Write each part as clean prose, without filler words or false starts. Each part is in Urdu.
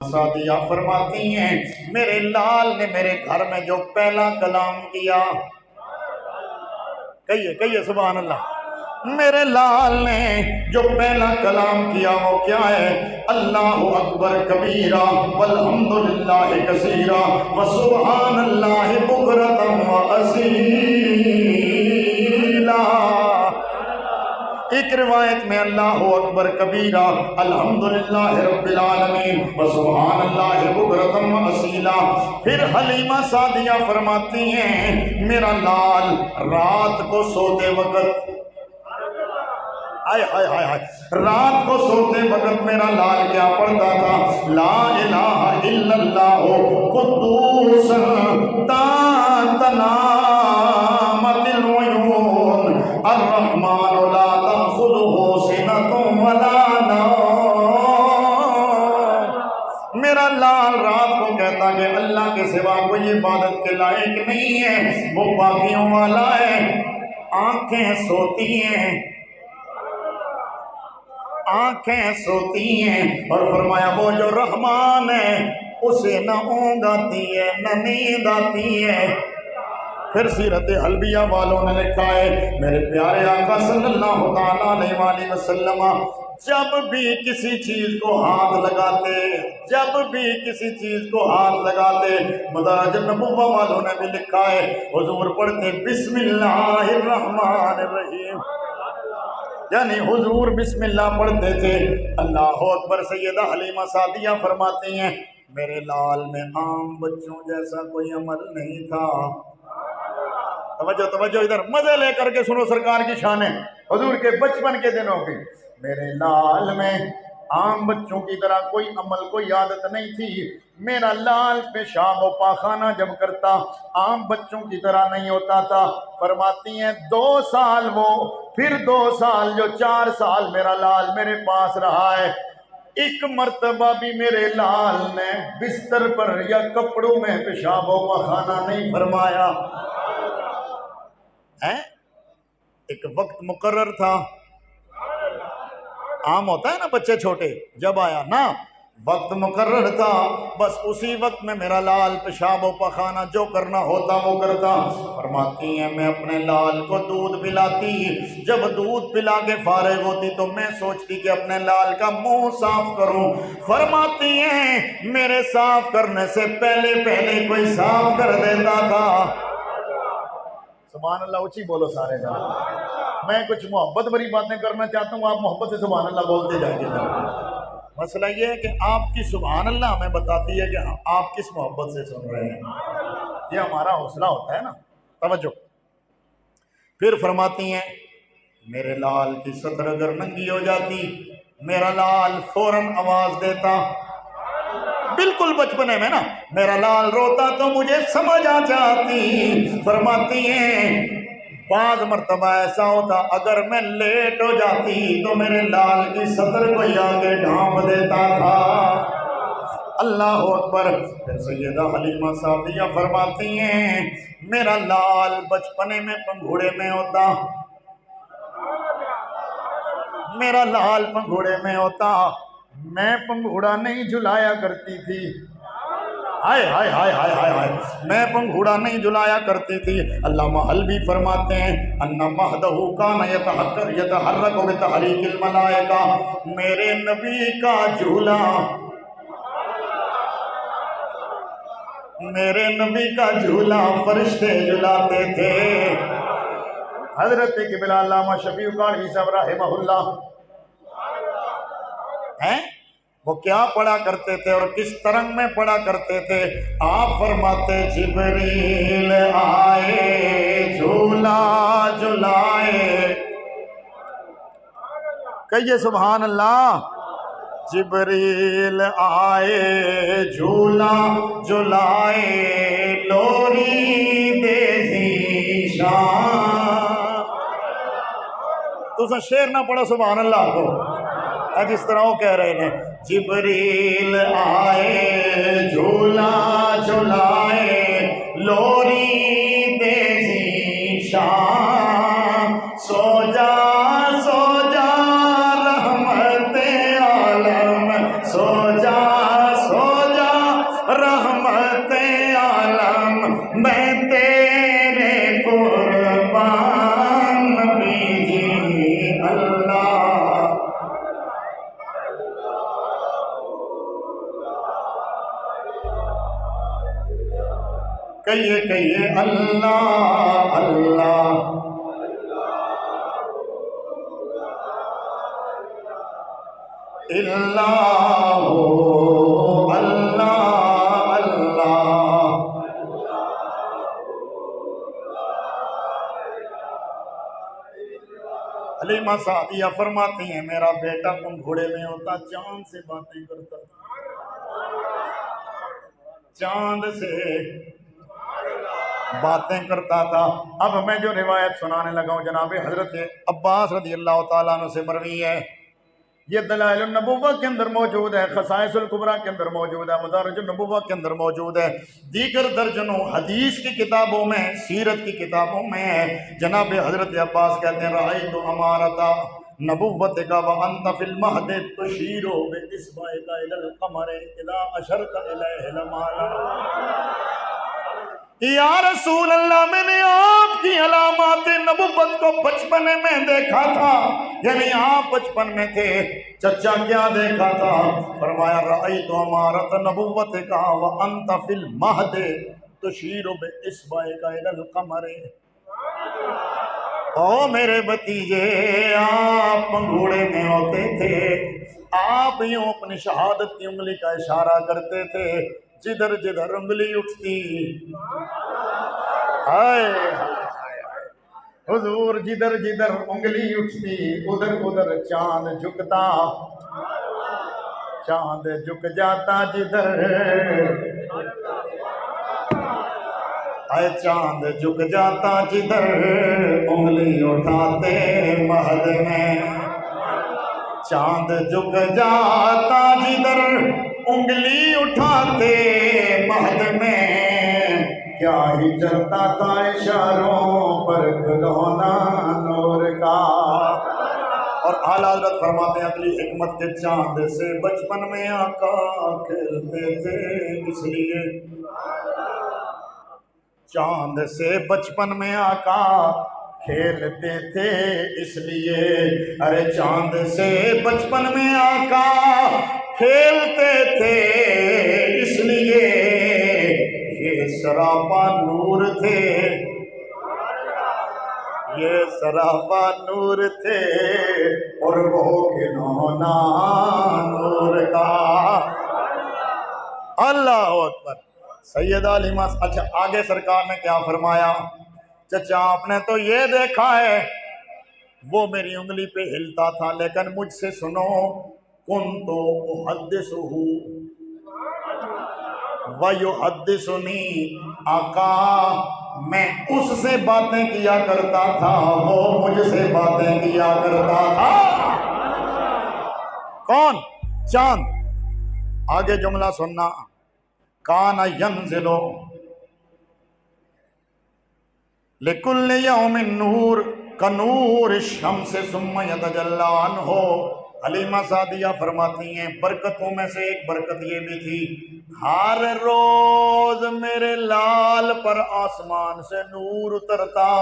سعدیہ فرماتی ہیں میرے لال نے میرے گھر میں جو پہلا کلام کیا، کہیے سبحان اللہ، میرے لال نے جو پہلا کلام کیا وہ کیا ہے؟ اللہ اکبر کبیرہ والحمدللہ کثیرہ وسبحان اللہ بکرۃ واصیلا۔ ایک روایت میں اللہ اکبر کبیرہ الحمدللہ رب العالمین وسبحان اللہ بکرۃ واصیلا۔ پھر حلیمہ سعدیہ فرماتی ہیں میرا لال رات کو سوتے وقت، رات کو سوتے وقت میرا لال کیا پڑھتا تھا؟ لا الہ الا اللہ قدوس تنامت العیون الرحمن لا تأخذہ سنۃ ولا نوم۔ میرا لال رات کو کہتا کہ اللہ کے سوا کوئی عبادت کے لائق نہیں ہے، وہ پاکیوں والا ہے، آنکھیں سوتی ہیں، آنکھیں سوتی ہیں، اور فرمایا وہ جو رحمان ہے اسے نہ اونگ آتی ہے نہ نیند آتی ہے۔ پھر سیرت حلبیہ والوں نے لکھا ہے میرے پیارے آقا صلی اللہ تعالیٰ علیہ وآلہ وسلم جب بھی کسی چیز کو ہاتھ لگاتے، جب بھی کسی چیز کو ہاتھ لگاتے، مدارج النبوہ والوں نے بھی لکھا ہے حضور پڑھتے بسم اللہ الرحمن الرحیم، یعنی حضور بسم اللہ پڑھتے تھے۔ اللہ اکبر۔ سیدہ حلیمہ سعدیہ فرماتی ہیں میرے لال میں عام بچوں جیسا کوئی عمل نہیں تھا۔ توجہ ادھر مزے لے کر کے سنو سرکار کی شانیں حضور کے بچپن کے دنوں کی۔ میرے لال میں عام بچوں کی طرح کوئی عمل کوئی عادت نہیں تھی۔ میرا لال پیشاب و پاخانہ جب کرتا عام بچوں کی طرح نہیں ہوتا تھا۔ فرماتی ہیں 2 سال وہ، پھر 2 سال جو 4 سال میرا لال میرے پاس رہا ہے، ایک مرتبہ بھی میرے لال نے بستر پر یا کپڑوں میں پیشاب و پاخانہ نہیں فرمایا۔ ایک وقت مقرر تھا، عام ہوتا ہے نا بچے چھوٹے، جب آیا نا وقت مقرر تھا، بس اسی وقت میں میرا لال پیشاب و پخانہ جو کرنا ہوتا وہ کرتا۔ فرماتی ہیں میں اپنے لال کو دودھ پلاتی، جب دودھ پلا کے فارغ ہوتی تو میں سوچتی کہ اپنے لال کا منہ صاف کروں۔ فرماتی ہیں میرے صاف کرنے سے پہلے کوئی صاف کر دیتا تھا۔ سبحان اللہ، اونچی بولو سارے جان۔ میں کچھ محبت بھری باتیں کرنا چاہتا ہوں، آپ محبت سے سبحان اللہ بولتے جائیے۔ مسئلہ یہ ہے کہ آپ کی سبحان اللہ ہمیں بتاتی ہے کہ آپ کس محبت سے سن رہے ہیں، یہ ہمارا حوصلہ ہوتا ہے نا۔ توجہ۔ پھر فرماتی ہیں میرے لال کی سطر اگر ننگی ہو جاتی میرا لال فوراً آواز دیتا، بالکل بچپنے میں نا میرا لال روتا تو مجھے سمجھ آ جاتی۔ فرماتی ہیں بعض مرتبہ ایسا ہوتا اگر میں لیٹ ہو جاتی تو میرے لال کی سطر کو آگے ڈھانپ دیتا تھا۔ اللہ اکبر۔ پھر سیدہ حلیمہ سعدیہ فرماتی ہیں میرا لال بچپنے میں پنگھوڑے میں ہوتا، میرا لال پنگھوڑے میں ہوتا، میں پنگھوڑا نہیں جھلایا کرتی تھی۔ ہائے ہائے ہائے ہائے ہائے ہائے، میں پنگھوڑا نہیں جھلایا کرتی تھی۔ علامہ حلبی فرماتے ہیں ان مہدہ کان یتحرک بتحریک الملائکہ، میرے نبی کا جھولا، میرے نبی کا جھولا فرشتے جھلاتے تھے۔ حضرت قبلہ علامہ شفیع کانوی صاحب رحمہ اللہ وہ کیا پڑھا کرتے تھے اور کس طرنگ میں پڑھا کرتے تھے؟ آپ فرماتے جبریل آئے جھولا جھلائے، کہیے سبحان اللہ، جبریل آئے جھولا جھلائے لوری دے ذیشان۔ تو شعر نہ پڑھو سبحان اللہ کو، جس طرح وہ کہہ رہے ہیں جبریل آئے جھولا جھلائے لوری دے ذیشان، سو جا رحمت عالم، سو جا کہیے اللہ اللہ، اللہ اللہ اللہ۔ حلیمہ سعدیہ فرماتی ہیں میرا بیٹا گھوڑے میں ہوتا چاند سے باتیں کرتا تھا، چاند سے باتیں کرتا تھا۔ اب میں جو روایت سنانے لگا ہوں جناب حضرت عباس رضی اللہ تعالیٰ عنہ سے مروی ہے، یہ دلائل النبوہ کے اندر موجود ہے، خصائص الکبریٰ کے اندر موجود ہے، مدارج النبوہ کے اندر موجود ہے، دیگر درجنوں حدیث کی کتابوں میں، سیرت کی کتابوں میں ہے۔ جناب حضرت عباس کہتے ہیں رأیت امارۃ نبوتک وانت فی المہد تشیر باصبعک الی القمر اذا اشرت الیہ لمالا۔ یا رسول اللہ، میں نے آپ کی علامات نبوت کو بچپنے میں دیکھا تھا، یعنی آپ بچپن میں تھے، چچا کیا دیکھا تھا؟ فرمایا رأیت امارۃ نبوتک وانت فی المہد تشیر باصبعک الی القمر۔ او میرے بھتیجے، آپ پنگھوڑے میں ہوتے تھے، آپ یوں اپنی شہادت کی انگلی کا اشارہ کرتے تھے، جدھر جدھر انگلی اٹھتی، ہائے حضور، جدھر جدھر انگلی اٹھتی ادھر ادھر چاند جھکتا، چاند جھک جاتا جدھر، اے چاند جھک جاتا جدھر انگلی اٹھاتے مہد میں، چاند جھک جاتا جدھر انگلی اٹھاتے مہد میں، کیا ہی چلتا تھا اشاروں پر کھلونا نور کا۔ اور اعلیٰ حضرت فرماتے ہیں اگلی حکمت کے چاند سے بچپن میں آقا کھیلتے تھے، اس لیے چاند سے بچپن میں آقا کھیلتے تھے، اس لیے ارے چاند سے بچپن میں آقا کھیلتے تھے، اس لیے یہ سراپا نور تھے، یہ سراپا نور تھے، اور وہ کھلونا نور کا۔ اللہ اکبر۔ سیدہ حلیمہ، اچھا آگے سرکار نے کیا فرمایا؟ چچا آپ نے تو یہ دیکھا ہے وہ میری انگلی پہ ہلتا تھا، لیکن مجھ سے سنو، کنت احدثہ ویحدثنی، آقا میں اس سے باتیں کیا کرتا تھا، وہ مجھ سے باتیں کیا کرتا تھا۔ کون؟ چاند۔ آگے جملہ سننا، کان ینزل لکل یوم نور کنور الشمس ثم یتجلی عنہ۔ حلیمہ سعدیہ فرماتی ہیں برکتوں میں سے ایک برکت یہ بھی تھی، ہر روز میرے لال پر آسمان سے نور اترتا،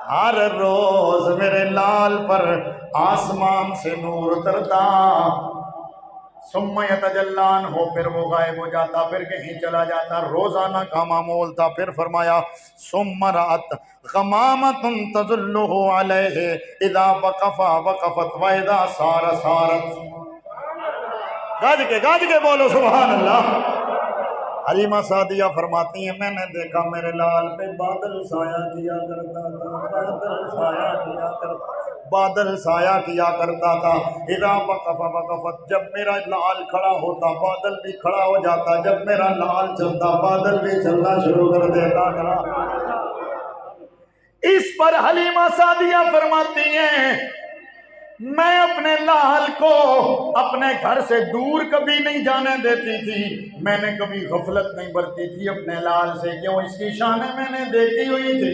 ہر روز میرے لال پر آسمان سے نور اترتا، ثم یتجلی عنہ، پھر وہ غائب ہو جاتا، پھر کہیں چلا جاتا، روزانہ کا معمول تھا۔ پھر فرمایا ثم رأت غمامۃ تظلہ علیہ اذا وقف وقفت واذا سار سارت۔ گاج کے بولو سبحان اللہ۔ حلیمہ سعدیہ فرماتی ہیں میں نے دیکھا میرے لال پہ بادل سایہ کیا کرتا تھا، بادل سایہ کیا کرتا تھا، اذا وقف وقفت، جب میرا لال کھڑا ہوتا بادل بھی کھڑا ہو جاتا، جب میرا لال چلتا بادل بھی چلنا شروع کر دیتا تھا۔ اس پر حلیمہ سعدیہ فرماتی ہیں میں اپنے لال کو اپنے گھر سے دور کبھی نہیں جانے دیتی تھی، میں نے کبھی غفلت نہیں برتی تھی اپنے لال سے، کیوں؟ اس کی شانیں میں نے دیکھی ہوئی تھی۔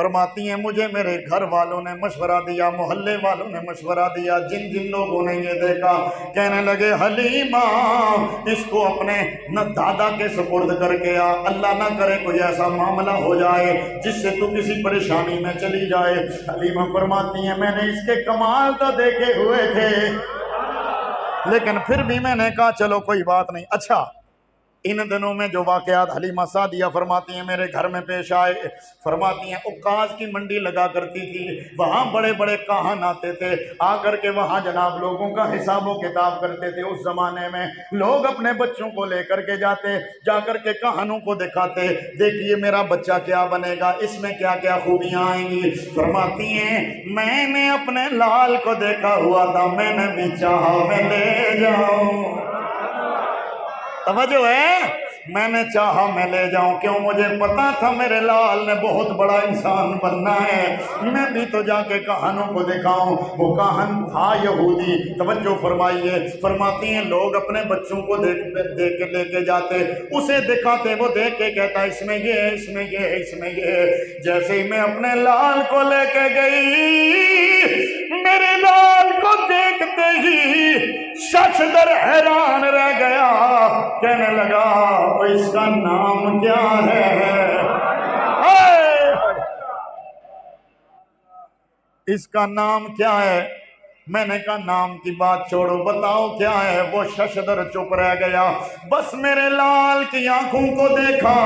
فرماتی ہیں مجھے میرے گھر والوں نے مشورہ دیا، محلے والوں نے مشورہ دیا، جن جن لوگوں نے یہ دیکھا کہنے لگے حلیمہ اس کو اپنے نہ دادا کے سپرد کر کے آ، اللہ نہ کرے کوئی ایسا معاملہ ہو جائے جس سے تو کسی پریشانی میں چلی جائے۔ حلیمہ فرماتی ہیں میں نے اس کے کمال تو دیکھے ہوئے تھے لیکن پھر بھی میں نے کہا چلو کوئی بات نہیں۔ اچھا ان دنوں میں جو واقعات حلیمہ سعدیہ فرماتی ہیں میرے گھر میں پیش آئے، فرماتی ہیں عکاظ کی منڈی لگا کرتی تھی، وہاں بڑے بڑے کاہن آتے تھے، آ کر کے وہاں جناب لوگوں کا حساب و کتاب کرتے تھے۔ اس زمانے میں لوگ اپنے بچوں کو لے کر کے جاتے، جا کر کے کاہنوں کو دکھاتے، دیکھیے میرا بچہ کیا بنے گا، اس میں کیا کیا خوبیاں آئیں گی۔ فرماتی ہیں میں نے اپنے لال کو دیکھا ہوا تھا، میں نے بھی چاہا میں لے جاؤں، توجہ ہے، میں نے چاہا میں لے جاؤں، کیوں مجھے پتا تھا میرے لال نے بہت بڑا انسان بننا ہے، میں بھی تو جا کے کاہنوں کو دکھاؤں۔ وہ کاہن تھا یہودی، توجہ فرمائیے، فرماتی ہیں لوگ اپنے بچوں کو دیکھ کے لے کے جاتے، اسے دکھاتے، وہ دیکھ کے کہتا اس میں یہ ہے، اس میں یہ ہے، اس میں یہ ہے۔ جیسے ہی میں اپنے لال کو لے کے گئی، میرے لال کو دیکھتے ہی ششدر حیران رہ گیا، کہنے لگا اس کا نام کیا ہے؟ اس کا نام کیا ہے؟ میں نے کہا نام کی بات چھوڑو، بتاؤ کیا ہے؟ وہ ششدر چپ رہ گیا، بس میرے لال کی آنکھوں کو دیکھا،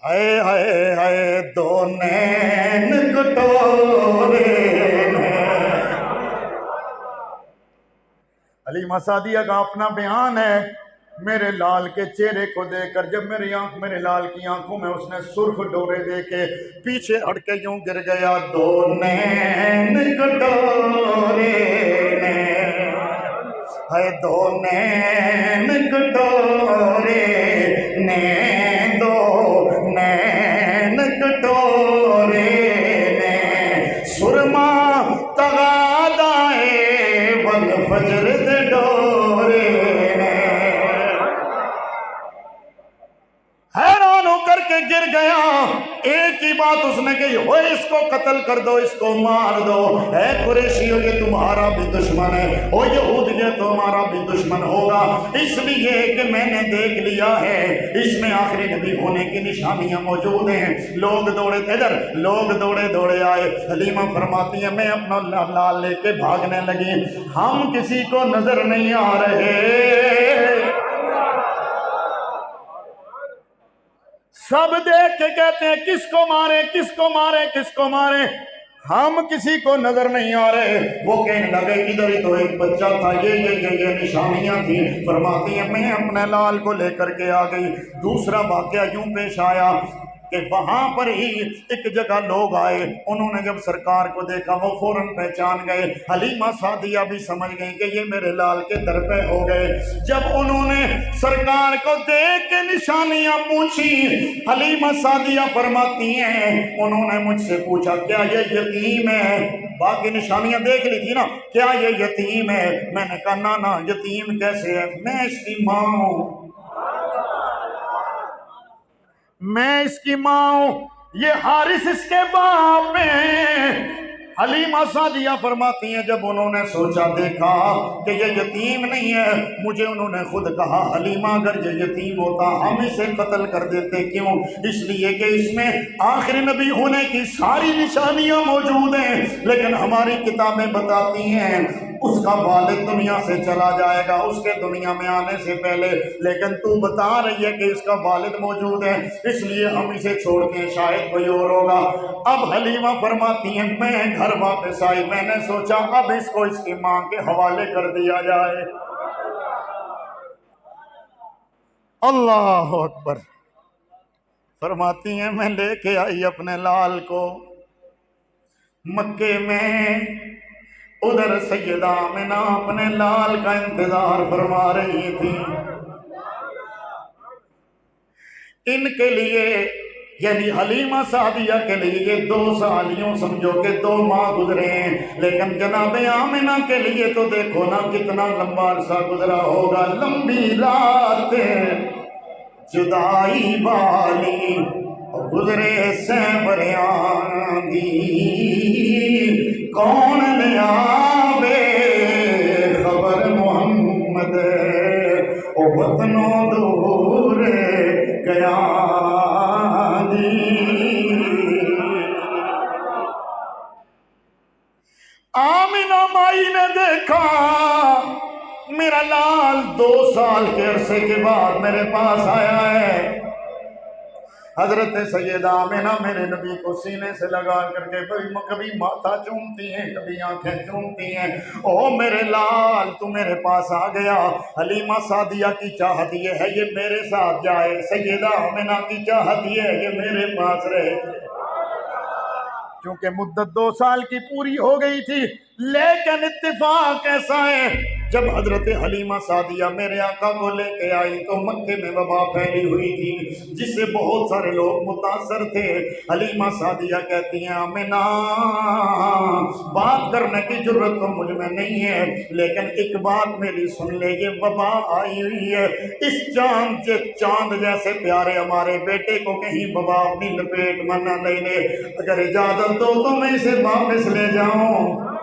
ہائے ہائے ہائے دو نین کٹورے حلیمہ سعدیہ کا اپنا بیان ہے، میرے لال کے چہرے کو دیکھ کر جب میرے لال کی آنکھوں میں اس نے سرخ ڈورے دیکھے، پیچھے ہٹ کے یوں گر گیا، دو نین کٹورے ہے، دو نین کٹورے نے، دو نین کٹورے نے، سرما تغادائے والفجر دے ڈورے نے، حیران ہو کر کے گر گیا۔ ایک ہی بات اس نے کہی، وہ اس کو قتل کر دو، اس کو مار دو، اے قریشیو یہ تمہارا بھی دشمن ہے، او یہود یہ تمہارا بھی دشمن ہوگا، اس لیے کہ میں نے دیکھ لیا ہے اس میں آخری نبی ہونے کی نشانیاں موجود ہیں۔ لوگ دوڑے ادھر، لوگ دوڑے دوڑے آئے، حلیمہ فرماتی ہیں میں اپنا لال لے کے بھاگنے لگی، ہم کسی کو نظر نہیں آ رہے، سب دیکھ کے کہتے ہیں کس کو مارے، کس کو مارے، کس کو مارے، ہم کسی کو نظر نہیں آ رہے۔ وہ کہنے لگے ادھر ہی تو ایک بچہ تھا، یہ نشانیاں تھیں۔ فرماتی ہیں میں اپنے لال کو لے کر کے آ گئی۔ دوسرا واقعہ یوں پیش آیا کہ وہاں پر ہی ایک جگہ لوگ آئے، انہوں نے جب سرکار کو دیکھا وہ فوراً پہچان گئے، حلیمہ سعدیہ بھی سمجھ گئی کہ یہ میرے لال کے در پہ ہو گئے۔ جب انہوں نے سرکار کو دیکھ کے نشانیاں پوچھی، حلیمہ سعدیہ فرماتی ہیں انہوں نے مجھ سے پوچھا کیا یہ یتیم ہے؟ باقی نشانیاں دیکھ لی تھی نا، کیا یہ یتیم ہے؟ میں نے کہا نا یتیم کیسے ہے، میں اس کی ماں ہوں، میں اس کی ماں ہوں، یہ حارث اس کے باپ ہیں۔ حلیمہ سعدیہ فرماتی ہیں جب انہوں نے سوچا دیکھا کہ یہ یتیم نہیں ہے، مجھے انہوں نے خود کہا حلیمہ اگر یہ یتیم ہوتا ہم اسے قتل کر دیتے، کیوں؟ اس لیے کہ اس میں آخری نبی ہونے کی ساری نشانیاں موجود ہیں، لیکن ہماری کتابیں بتاتی ہیں اس کا والد دنیا سے چلا جائے گا اس کے دنیا میں آنے سے پہلے، لیکن تو بتا رہی ہے کہ اس کا والد موجود ہے، اس لیے ہم اسے چھوڑ کے شاید کوئی اور ہوگا۔ اب حلیمہ فرماتی ہیں میں گھر واپس آئی، میں نے سوچا اب اس کو اس کی ماں کے حوالے کر دیا جائے۔ اللہ اکبر۔ فرماتی ہیں میں لے کے آئی اپنے لال کو مکے میں، ادھر سیدہ آمنہ اپنے لال کا انتظار فرما رہی تھی۔ ان کے لیے یعنی حلیمہ سعدیہ کے لیے یہ 2 سال یوں سمجھو کہ 2 ماہ گزرے ہیں، لیکن جناب آمنہ کے لیے تو دیکھو نا کتنا لمبا عرصہ گزرا ہوگا۔ لمبی رات جدائی والی گزرے سیبریاں دی کون لے آوے خبر محمد او وطنوں دور گیا دی آمینہ مائی نے دیکھا میرا لال 2 سال کے عرصے کے بعد میرے پاس آیا ہے۔ حضرت سیدہ آمینہ میرے نبی کو سینے سے لگا کر کے کبھی ماتھا چومتی ہیں کبھی آنکھیں چومتی ہیں۔ او میرے لال تو میرے پاس آ گیا، حلیمہ سعدیہ کی چاہت یہ ہے یہ میرے ساتھ جائے، سیدہ آمینہ کی چاہت یہ ہے یہ میرے پاس رہے۔ کیونکہ مدت 2 سال کی پوری ہو گئی تھی، لیکن اتفاق ایسا ہے جب حضرت حلیمہ سعدیہ میرے آقا کو لے کے آئی تو مکے میں وبا پھیلی ہوئی تھی جس سے بہت سارے لوگ متاثر تھے۔ حلیمہ سعدیہ کہتی ہیں آمینہ بات کرنے کی جرت تو مجھ میں نہیں ہے، لیکن ایک بات میری سن لے، یہ وبا آئی ہوئی ہے، اس چاند جیسے پیارے ہمارے بیٹے کو کہیں وبا اپنی لپیٹ میں نہ لے لے، اگر اجازت دو تو میں اسے واپس لے جاؤں۔